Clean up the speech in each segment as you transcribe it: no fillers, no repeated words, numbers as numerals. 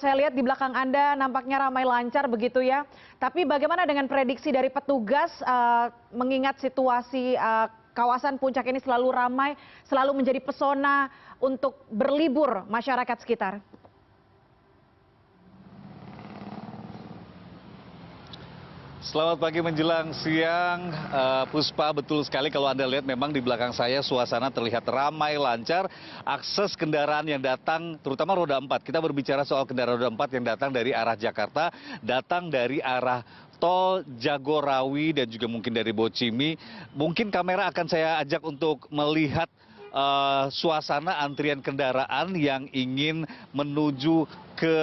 Saya lihat di belakang Anda nampaknya ramai lancar begitu ya. Tapi bagaimana dengan prediksi dari petugas mengingat situasi kawasan puncak ini selalu ramai, selalu menjadi pesona untuk berlibur masyarakat sekitar? Selamat pagi menjelang siang, Puspa, betul sekali kalau Anda lihat memang di belakang saya suasana terlihat ramai lancar. Akses kendaraan yang datang, terutama roda 4, kita berbicara soal kendaraan roda 4 yang datang dari arah Jakarta, datang dari arah tol Jagorawi dan juga mungkin dari Bocimi. Mungkin kamera akan saya ajak untuk melihat suasana antrian kendaraan yang ingin menuju ke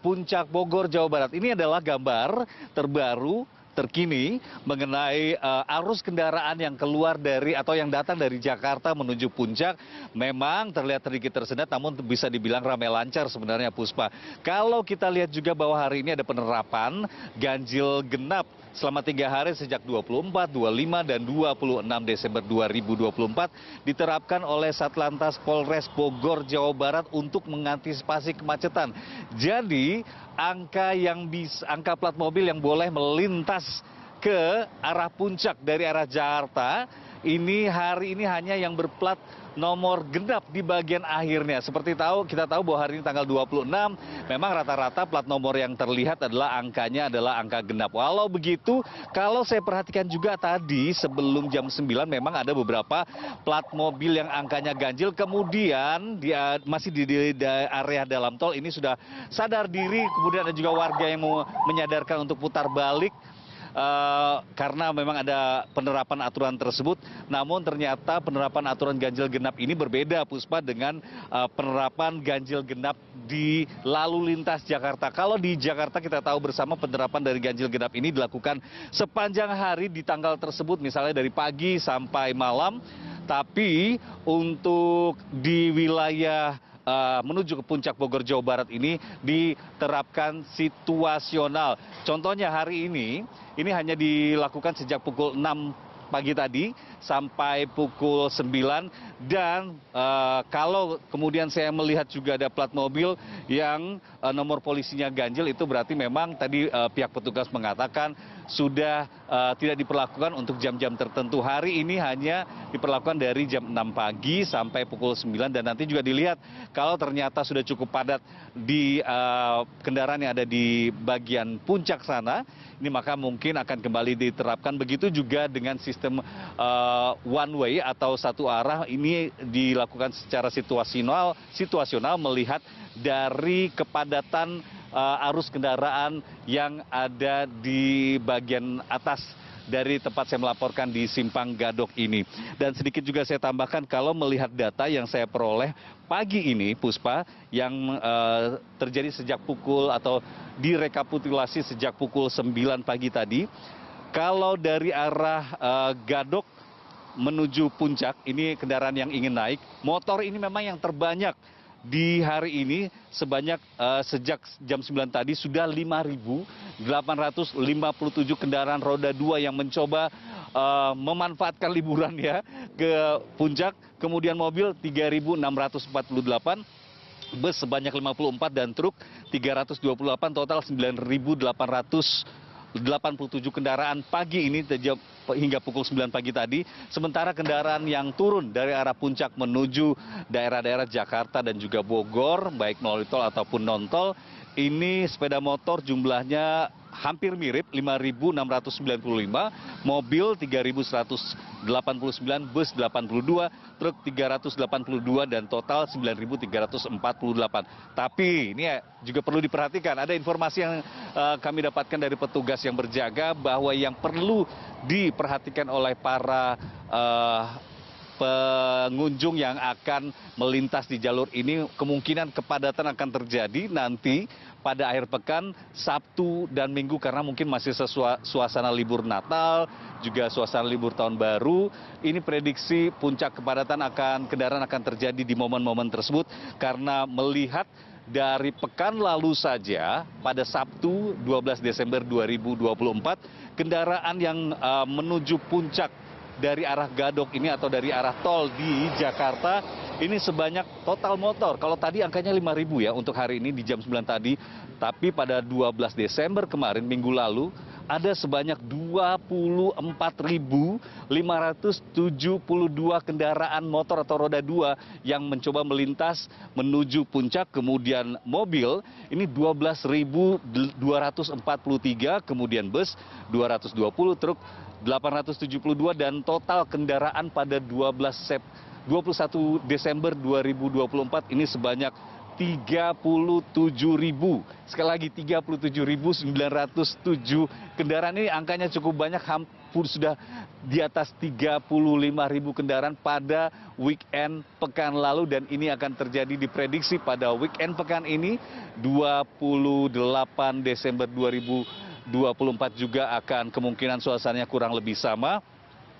Puncak Bogor, Jawa Barat. Ini adalah gambar terbaru terkini mengenai arus kendaraan yang keluar dari atau yang datang dari Jakarta menuju Puncak. Memang terlihat sedikit tersendat, namun bisa dibilang ramai lancar sebenarnya, Puspa. Kalau kita lihat juga bahwa hari ini ada penerapan ganjil genap selama 3 hari sejak 24, 25, dan 26 Desember 2024 diterapkan oleh Satlantas Polres Bogor, Jawa Barat untuk mengantisipasi kemacetan. Jadi angka plat mobil yang boleh melintas ke arah puncak dari arah Jakarta ini hari ini hanya yang berplat nomor genap di bagian akhirnya. Seperti kita tahu bahwa hari ini tanggal 26, memang rata-rata plat nomor yang terlihat adalah angkanya adalah angka genap. Walau begitu, kalau saya perhatikan juga tadi sebelum jam 9 memang ada beberapa plat mobil yang angkanya ganjil. Kemudian masih di area dalam tol ini sudah sadar diri, kemudian ada juga warga yang mau menyadarkan untuk putar balik. Karena memang ada penerapan aturan tersebut, namun ternyata penerapan aturan ganjil genap ini berbeda, Puspa, dengan penerapan ganjil genap di lalu lintas Jakarta. Kalau di Jakarta kita tahu bersama penerapan dari ganjil genap ini dilakukan sepanjang hari di tanggal tersebut, misalnya dari pagi sampai malam. Tapi untuk di wilayah menuju ke Puncak Bogor, Jawa Barat ini diterapkan situasional. Contohnya hari ini hanya dilakukan sejak pukul 6 pagi tadi sampai pukul 9, dan kalau kemudian saya melihat juga ada plat mobil yang nomor polisinya ganjil, itu berarti memang tadi pihak petugas mengatakan sudah tidak diperlakukan untuk jam-jam tertentu. Hari ini hanya diperlakukan dari jam 6 pagi sampai pukul 9, dan nanti juga dilihat kalau ternyata sudah cukup padat di kendaraan yang ada di bagian puncak sana, ini maka mungkin akan kembali diterapkan. Begitu juga dengan sistem one way atau satu arah, ini dilakukan secara situasional melihat dari kepadatan arus kendaraan yang ada di bagian atas dari tempat saya melaporkan di Simpang Gadok ini. Dan sedikit juga saya tambahkan, kalau melihat data yang saya peroleh pagi ini, Puspa, yang terjadi sejak pukul atau direkapitulasi sejak pukul 9 pagi tadi, kalau dari arah Gadok menuju Puncak, ini kendaraan yang ingin naik, motor ini memang yang terbanyak di hari ini, sebanyak sejak jam 9 tadi sudah 5.857 kendaraan roda 2 yang mencoba memanfaatkan liburan ya ke Puncak. Kemudian mobil 3.648, bus sebanyak 54, dan truk 328, total 9.887 kendaraan pagi ini hingga pukul 9 pagi tadi. Sementara kendaraan yang turun dari arah puncak menuju daerah-daerah Jakarta dan juga Bogor, baik melalui tol ataupun non-tol, ini sepeda motor jumlahnya hampir mirip, 5.695, mobil 3.189, bus 82, truk 382, dan total 9.348. Tapi ini juga perlu diperhatikan, ada informasi yang kami dapatkan dari petugas yang berjaga bahwa yang perlu diperhatikan oleh para pengunjung yang akan melintas di jalur ini, kemungkinan kepadatan akan terjadi nanti pada akhir pekan, Sabtu dan Minggu, karena mungkin masih suasana libur Natal, juga suasana libur Tahun Baru. Ini prediksi puncak kepadatan kendaraan akan terjadi di momen-momen tersebut, karena melihat dari pekan lalu saja pada Sabtu 12 Desember 2024, kendaraan yang menuju puncak dari arah Gadok ini atau dari arah tol di Jakarta ini sebanyak total motor. Kalau tadi angkanya 5.000 ya untuk hari ini di jam 9 tadi. Tapi pada 12 Desember kemarin, minggu lalu, ada sebanyak 24.572 kendaraan motor atau roda 2 yang mencoba melintas menuju puncak. Kemudian mobil ini 12.243, kemudian bus 220, truk 872, dan total kendaraan pada 21 Desember 2024 ini sebanyak 37.000. Sekali lagi 37.907 kendaraan. Ini angkanya cukup banyak, hampir sudah di atas 35.000 kendaraan pada weekend pekan lalu, dan ini akan terjadi diprediksi pada weekend pekan ini 28 Desember 2024 juga akan kemungkinan suasananya kurang lebih sama,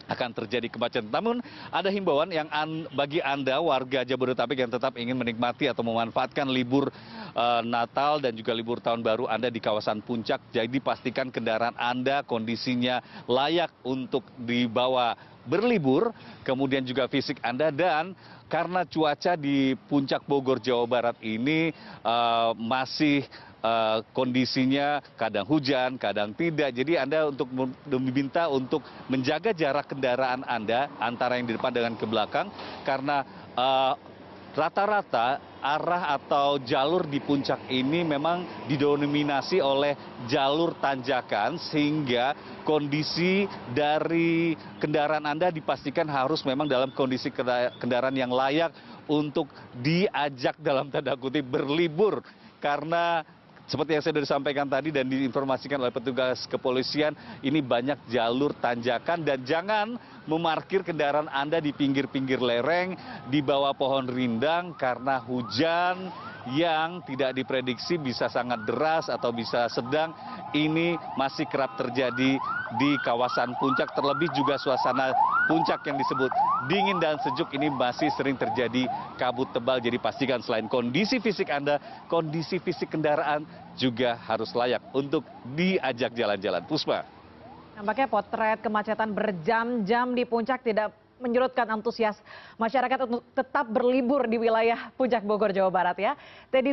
akan terjadi kemacetan. Namun ada himbauan yang bagi Anda warga Jabodetabek yang tetap ingin menikmati atau memanfaatkan libur Natal dan juga libur Tahun Baru Anda di kawasan Puncak. Jadi pastikan kendaraan Anda kondisinya layak untuk dibawa berlibur, kemudian juga fisik Anda. Dan karena cuaca di Puncak Bogor, Jawa Barat ini masih kondisinya kadang hujan, kadang tidak. Jadi Anda untuk diminta untuk menjaga jarak kendaraan Anda antara yang di depan dengan ke belakang, karena rata-rata arah atau jalur di puncak ini memang didominasi oleh jalur tanjakan, sehingga kondisi dari kendaraan Anda dipastikan harus memang dalam kondisi kendaraan yang layak untuk diajak dalam tanda kutip berlibur. Karena seperti yang saya sudah sampaikan tadi dan diinformasikan oleh petugas kepolisian, ini banyak jalur tanjakan, dan jangan memarkir kendaraan Anda di pinggir-pinggir lereng, di bawah pohon rindang, karena hujan yang tidak diprediksi bisa sangat deras atau bisa sedang. Ini masih kerap terjadi di kawasan puncak, terlebih juga suasana puncak yang disebut dingin dan sejuk ini masih sering terjadi kabut tebal. Jadi pastikan selain kondisi fisik Anda, kondisi fisik kendaraan juga harus layak untuk diajak jalan-jalan. Puspa. Nampaknya potret kemacetan berjam-jam di puncak tidak menyurutkan antusias masyarakat untuk tetap berlibur di wilayah Puncak Bogor, Jawa Barat ya. Teddy